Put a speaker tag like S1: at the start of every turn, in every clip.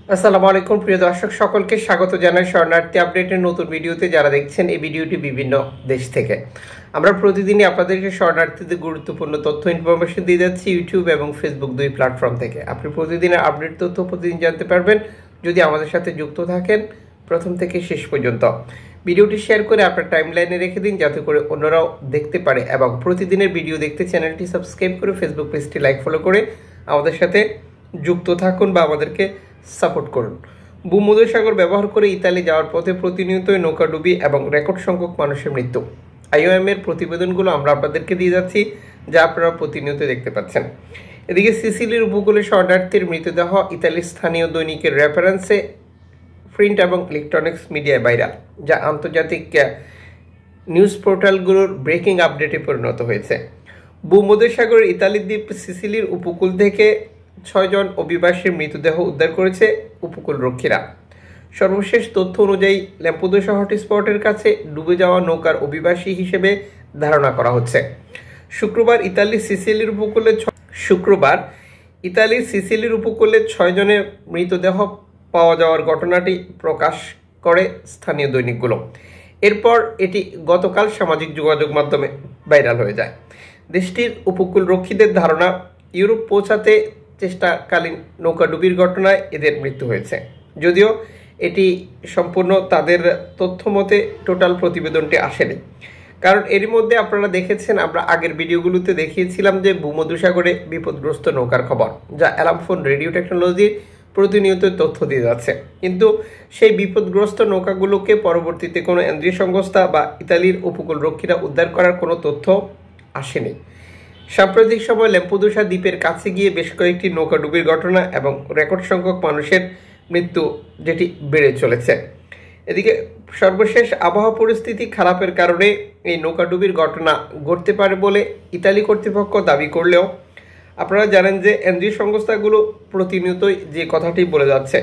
S1: আসসালামু আলাইকুম প্রিয় দর্শক সকলকে স্বাগত জানাই শরণার্থী আপডেটের নতুন ভিডিওতে। যারা দেখছেন এই ভিডিওটি বিভিন্ন দেশ থেকে, আমরা প্রতিদিনই আপনাদেরকে শরণার্থীদের গুরুত্বপূর্ণ তথ্য ইনফরমেশন দিয়ে যাচ্ছি ইউটিউব এবং ফেসবুক দুই প্ল্যাটফর্ম থেকে। আপনি প্রতিদিনের আপডেট তথ্য প্রতিদিন জানতে পারবেন যদি আমাদের সাথে যুক্ত থাকেন প্রথম থেকে শেষ পর্যন্ত। ভিডিওটি শেয়ার করে আপনার টাইমলাইনে রেখে দিন যাতে করে অন্যরাও দেখতে পারে, এবং প্রতিদিনের ভিডিও দেখতে চ্যানেলটি সাবস্ক্রাইব করে ফেসবুক পেজটি লাইক ফলো করে আমাদের সাথে যুক্ত থাকুন বা আমাদেরকে সাপোর্ট করুন। ভূমধ্যসাগর ব্যবহার করে ইতালি যাওয়ার পথে প্রতিনিয়তই নৌকাডুবি এবং রেকর্ড সংখ্যক মানুষের মৃত্যু। আইওএম এর প্রতিবেদনগুলো আমরা আপনাদেরকে দিয়ে যাচ্ছি, যা আপনারা প্রতিনিয়ত দেখতে পাচ্ছেন। এদিকে সিসিলির উপকূলে শরণার্থীর মৃতদেহ ইতালির স্থানীয় দৈনিকের রেফারেন্সে প্রিন্ট এবং ইলেকট্রনিক্স মিডিয়ায় ভাইরাল, যা আন্তর্জাতিক নিউজ পোর্টালগুলোর ব্রেকিং আপডেটে পরিণত হয়েছে। ভূমধ্যসাগরের ইতালির দ্বীপ সিসিলির উপকূল থেকে 6 জন অভিবাসীর মৃতদেহ উদ্ধার করেছে উপকূল রক্ষীরা। সর্বশেষ তথ্য অনুযায়ী ল্যাম্পুদোসা হটস্পটের কাছে ডুবে যাওয়া নৌকার অভিবাসী হিসেবে ধারণা করা হচ্ছে। শুক্রবার ইতালির সিসিলির উপকূলে 6 জনের মৃতদেহ পাওয়া যাওয়ার ঘটনাটি প্রকাশ করে স্থানীয় দৈনিকগুলো। এরপর এটি গতকাল সামাজিক যোগাযোগ মাধ্যমে ভাইরাল হয়ে যায়। দেশটির উপকূল রক্ষীদের ধারণা, ইউরোপ পৌঁছাতে চেষ্টাকালীন নৌকাডুবির ঘটনায় এদের মৃত্যু হয়েছে, যদিও এটি সম্পূর্ণ তাদের তথ্য মতে টোটাল প্রতিবেদনটি আসেনি। কারণ এরই মধ্যে আপনারা দেখেছেন, আমরা আগের ভিডিওগুলোতে দেখিয়েছিলাম যে ভূমধ্যসাগরে বিপদগ্রস্ত নৌকার খবর, যা অ্যালামফোন রেডিও টেকনোলজির প্রতিনিয়ত তথ্য দিয়ে যাচ্ছে। কিন্তু সেই বিপদগ্রস্ত নৌকাগুলোকে পরবর্তীতে কোনো এনজিও সংস্থা বা ইতালির উপকূল রক্ষীরা উদ্ধার করার কোনো তথ্য আসেনি। সাম্প্রতিক সময় ল্যাম্পুদোসা দ্বীপের কাছে গিয়ে বেশ কয়েকটি নৌকাডুবির ঘটনা এবং রেকর্ড সংখ্যক মানুষের মৃত্যু যেটি বেড়ে চলেছে। এদিকে সর্বশেষ আবহাওয়া পরিস্থিতি খারাপের কারণে এই নৌকাডুবির ঘটনা ঘটতে পারে বলে ইতালি কর্তৃপক্ষ দাবি করলেও আপনারা জানেন যে এনজিও সংস্থাগুলো প্রতিনিয়তই যে কথাটি বলে যাচ্ছে,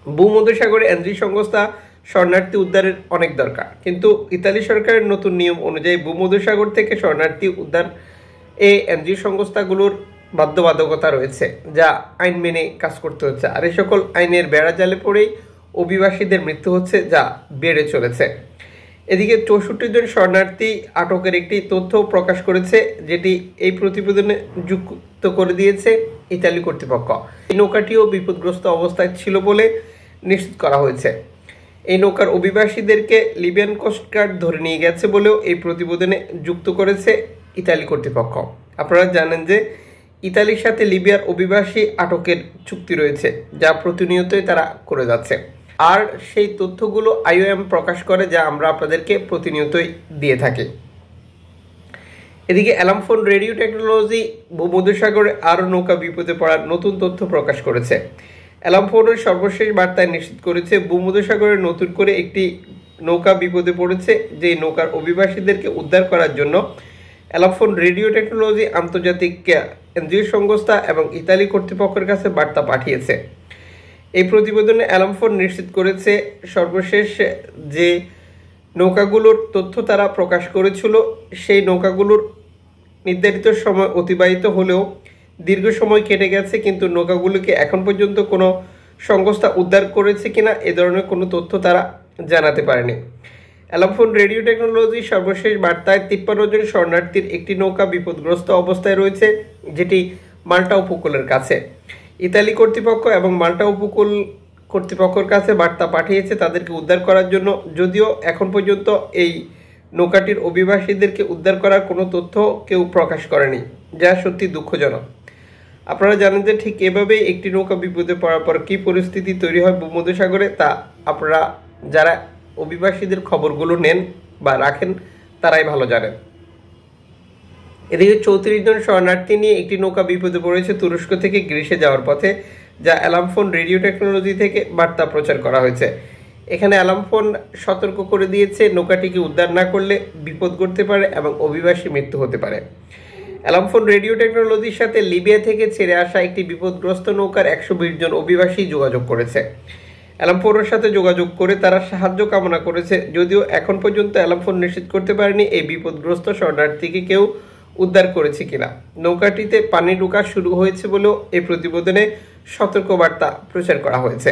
S1: ভূমধ্যসাগরে এনজিও সংস্থা শরণার্থী উদ্ধারের অনেক দরকার, কিন্তু ইতালি সরকারের নতুন নিয়ম অনুযায়ী ভূমধ্যসাগর থেকে শরণার্থী উদ্ধার এই এনজিও সংস্থাগুলোর বাধ্যবাধকতা রয়েছে, যা আইন মেনে কাজ করতে হচ্ছে। আর এই সকল আইনের বেড়াজালে পড়েই অভিবাসীদের মৃত্যু হচ্ছে, যা বেড়ে চলেছে। এদিকে 64 জন শরণার্থী আটকের একটি তথ্য প্রকাশ করেছে, যেটি এই প্রতিবেদনে যুক্ত করে দিয়েছে ইতালি কর্তৃপক্ষ। এই নৌকাটিও বিপদগ্রস্ত অবস্থায় ছিল বলে নিশ্চিত করা হয়েছে। এই নৌকার অভিবাসীদেরকে লিবিয়ান কোস্টগার্ড ধরে নিয়ে গেছে বলেও এই প্রতিবেদনে যুক্ত করেছে ইতালি কর্তৃপক্ষ। আপনারা জানেন যে ইতালির সাথে লিবিয়ার অভিবাসী আটকের চুক্তি রয়েছে, যা প্রতিনিয়তই তারা করে যাচ্ছে। আর সেই তথ্যগুলো আইওএম প্রকাশ করে, যা আমরা আপনাদেরকে প্রতিনিয়তই দিয়ে থাকি। এদিকে অ্যালামফোন রেডিও টেকনোলজি ভূমধ্যসাগরে আরও নৌকা বিপদে পড়ার নতুন তথ্য প্রকাশ করেছে। অ্যালামফোনের সর্বশেষ বার্তায় নিশ্চিত করেছে ভূমধ্যসাগরে নতুন করে একটি নৌকা বিপদে পড়েছে, যে নৌকার অভিবাসীদেরকে উদ্ধার করার জন্য অ্যালামফোন রেডিও টেকনোলজি আন্তর্জাতিক এনজিও সংস্থা এবং ইতালি কর্তৃপক্ষের কাছে বার্তা পাঠিয়েছে। এই প্রতিবেদনে অ্যালামফোন নিশ্চিত করেছে সর্বশেষ যে নৌকাগুলোর তথ্য তারা প্রকাশ করেছিল, সেই নৌকাগুলোর নির্ধারিত সময় অতিবাহিত হলেও দীর্ঘ সময় কেটে গেছে, কিন্তু নৌকাগুলোকে এখন পর্যন্ত কোনো সংস্থা উদ্ধার করেছে কিনা এ ধরনের কোনো তথ্য তারা জানাতে পারেনি। অ্যালামফোন রেডিও টেকনোলজি সর্বশেষ বার্তায় 53 জন শরণার্থীর একটি নৌকা বিপদগ্রস্ত অবস্থায় রয়েছে, যেটি মাল্টা উপকূলের কাছে। ইতালি কর্তৃপক্ষ এবং মাল্টা উপকূল কর্তৃপক্ষের কাছে বার্তা পাঠিয়েছে তাদেরকে উদ্ধার করার জন্য, যদিও এখন পর্যন্ত এই নৌকাটির অভিবাসীদেরকে উদ্ধার করার কোনো তথ্য কেউ প্রকাশ করেনি, যা সত্যি দুঃখজনক। আপনারা জানেন যে ঠিক এভাবেই একটি নৌকা বিপদে পড়ার পর কী পরিস্থিতি তৈরি হয় ভূমধ্যসাগরে, তা আপনারা যারা অভিবাসীদের খবরগুলো নেন বা রাখেন তারাই ভালো জানেন। এদিকে 34 জন শরণার্থী নিয়ে একটি নৌকা বিপদে পড়েছে তুরস্ক থেকে গ্রিসে যাওয়ার পথে, যা অ্যালামফোন রেডিও টেকনোলজি থেকে বার্তা প্রচার করা হয়েছে। এখানে অ্যালামফোন সতর্ক করে দিয়েছে নৌকাটিকে উদ্ধার না করলে বিপদ ঘটতে পারে এবং অভিবাসী মৃত্যু হতে পারে। অ্যালামফোন রেডিও টেকনোলজির সাথে লিবিয়া থেকে ছেড়ে আসা একটি বিপদগ্রস্ত নৌকার 120 জন অভিবাসী যোগাযোগ করেছে। অ্যালামফোনের সাথে যোগাযোগ করে তারা সাহায্য কামনা করেছে, যদিও এখন পর্যন্ত অ্যালামফোন নিশ্চিত করতে পারেনি এই বিপদগ্রস্ত শরণার্থীকে কেউ উদ্ধার করেছে কিনা। নৌকাটিতে পানি ঢোকা শুরু হয়েছে বলেও এই প্রতিবেদনে সতর্কবার্তা প্রচার করা হয়েছে।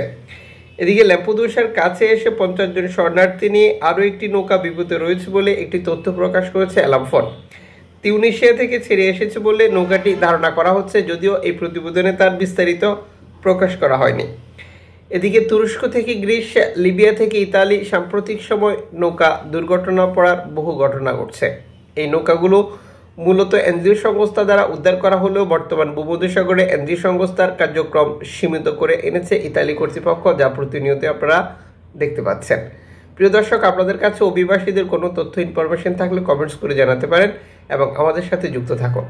S1: এদিকে ল্যাম্পোদুসার কাছে এসে 50 জন শরণার্থী নিয়ে আরও একটি নৌকা বিপদে রয়েছে বলে একটি তথ্য প্রকাশ করেছে অ্যালামফোন। তিউনিসিয়া থেকে ছেড়ে এসেছে বলে নৌকাটি ধারণা করা হচ্ছে, যদিও এই প্রতিবেদনে তার বিস্তারিত প্রকাশ করা হয়নি। এদিকে তুরস্ক থেকে গ্রিস, লিবিয়া থেকে ইতালি সাম্প্রতিক সময় নৌকা দুর্ঘটনা পড়ার বহু ঘটনা ঘটছে। এই নৌকাগুলো মূলত এনজিও সংস্থা দ্বারা উদ্ধার করা হলেও বর্তমান ভূমধ্যসাগরে এনজিও সংস্থার কার্যক্রম সীমিত করে এনেছে ইতালি কর্তৃপক্ষ, যা প্রতিনিয়ত আপনারা দেখতে পাচ্ছেন। প্রিয় দর্শক, আপনাদের কাছে অভিবাসীদের কোনো তথ্য ইনফরমেশন থাকলে কমেন্টস করে জানাতে পারেন এবং আমাদের সাথে যুক্ত থাকুন।